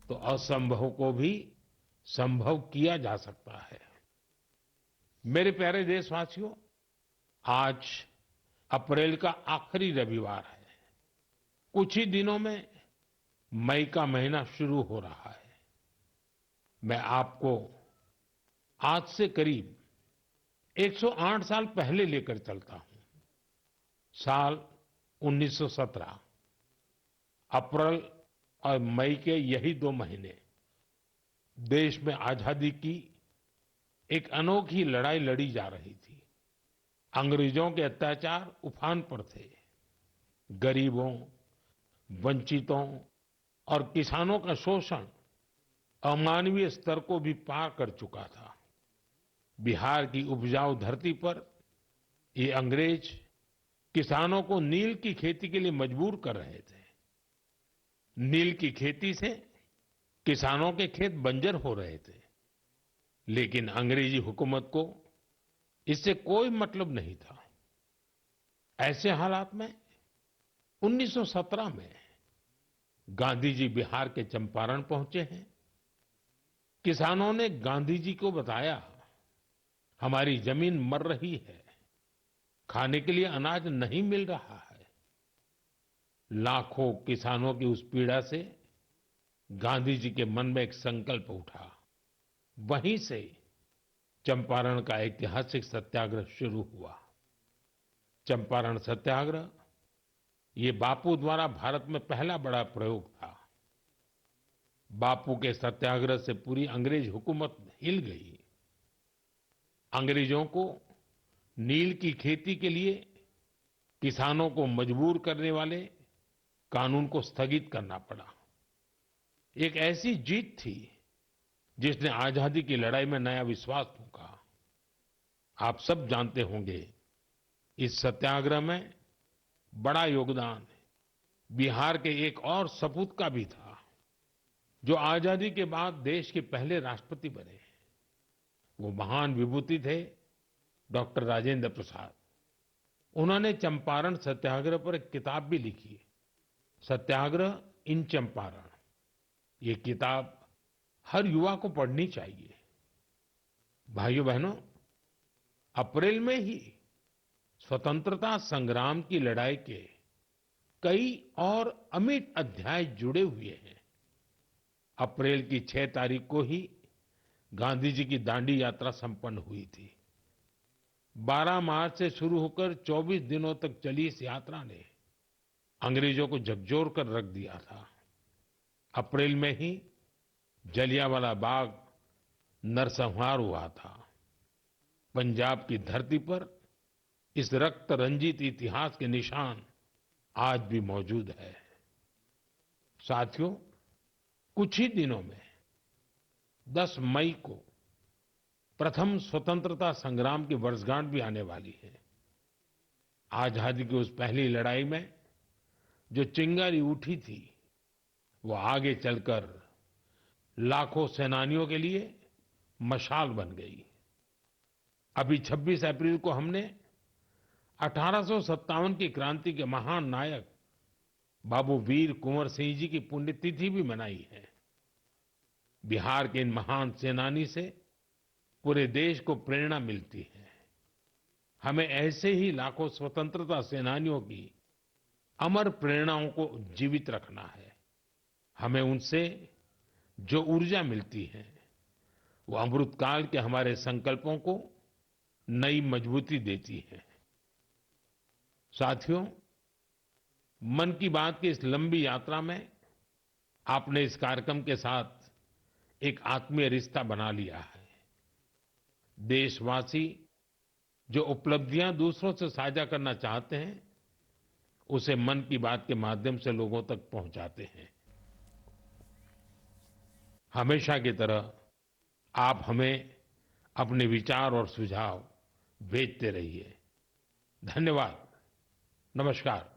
तो असंभव को भी संभव किया जा सकता है। मेरे प्यारे देशवासियों, आज अप्रैल का आखिरी रविवार है। कुछ ही दिनों में मई का महीना शुरू हो रहा है। मैं आपको आज से करीब 108 साल पहले लेकर चलता हूं। साल 1917। अप्रैल और मई के यही 2 महीने देश में आजादी की एक अनोखी लड़ाई लड़ी जा रही थी। अंग्रेजों के अत्याचार उफान पर थे। गरीबों, वंचितों और किसानों का शोषण अमानवीय स्तर को भी पार कर चुका था। बिहार की उपजाऊ धरती पर ये अंग्रेज किसानों को नील की खेती के लिए मजबूर कर रहे थे। नील की खेती से किसानों के खेत बंजर हो रहे थे, लेकिन अंग्रेजी हुकूमत को इससे कोई मतलब नहीं था। ऐसे हालात में 1917 में गांधी जी बिहार के चंपारण पहुंचे हैं। किसानों ने गांधी जी को बताया, हमारी जमीन मर रही है, खाने के लिए अनाज नहीं मिल रहा है। लाखों किसानों की उस पीड़ा से गांधी जी के मन में एक संकल्प उठा। वहीं से चंपारण का ऐतिहासिक सत्याग्रह शुरू हुआ। चंपारण सत्याग्रह ये बापू द्वारा भारत में पहला बड़ा प्रयोग था। बापू के सत्याग्रह से पूरी अंग्रेज हुकूमत हिल गई। अंग्रेजों को नील की खेती के लिए किसानों को मजबूर करने वाले कानून को स्थगित करना पड़ा। एक ऐसी जीत थी जिसने आजादी की लड़ाई में नया विश्वास फूंका। आप सब जानते होंगे, इस सत्याग्रह में बड़ा योगदान बिहार के एक और सपूत का भी था, जो आजादी के बाद देश के पहले राष्ट्रपति बने। वो महान विभूति थे डॉक्टर राजेंद्र प्रसाद। उन्होंने चंपारण सत्याग्रह पर एक किताब भी लिखी, सत्याग्रह इन चंपारण। ये किताब हर युवा को पढ़नी चाहिए। भाइयों बहनों, अप्रैल में ही स्वतंत्रता संग्राम की लड़ाई के कई और अमिट अध्याय जुड़े हुए हैं। अप्रैल की 6 तारीख को ही गांधी जी की दांडी यात्रा संपन्न हुई थी। 12 मार्च से शुरू होकर 24 दिनों तक चली इस यात्रा ने अंग्रेजों को झकझोर कर रख दिया था। अप्रैल में ही जलियांवाला बाग नरसंहार हुआ था। पंजाब की धरती पर इस रक्त रंजित इतिहास के निशान आज भी मौजूद है। साथियों, कुछ ही दिनों में 10 मई को प्रथम स्वतंत्रता संग्राम की वर्षगांठ भी आने वाली है। आजादी की उस पहली लड़ाई में जो चिंगारी उठी थी, वो आगे चलकर लाखों सेनानियों के लिए मशाल बन गई। अभी 26 अप्रैल को हमने 1857 की क्रांति के महान नायक बाबू वीर कुंवर सिंह जी की पुण्यतिथि भी मनाई है। बिहार के इन महान सेनानी से पूरे देश को प्रेरणा मिलती है। हमें ऐसे ही लाखों स्वतंत्रता सेनानियों की अमर प्रेरणाओं को जीवित रखना है। हमें उनसे जो ऊर्जा मिलती है, वो अमृतकाल के हमारे संकल्पों को नई मजबूती देती है। साथियों, मन की बात की इस लंबी यात्रा में आपने इस कार्यक्रम के साथ एक आत्मीय रिश्ता बना लिया है। देशवासी जो उपलब्धियां दूसरों से साझा करना चाहते हैं, उसे मन की बात के माध्यम से लोगों तक पहुंचाते हैं। हमेशा की तरह आप हमें अपने विचार और सुझाव भेजते रहिए। धन्यवाद। नमस्कार।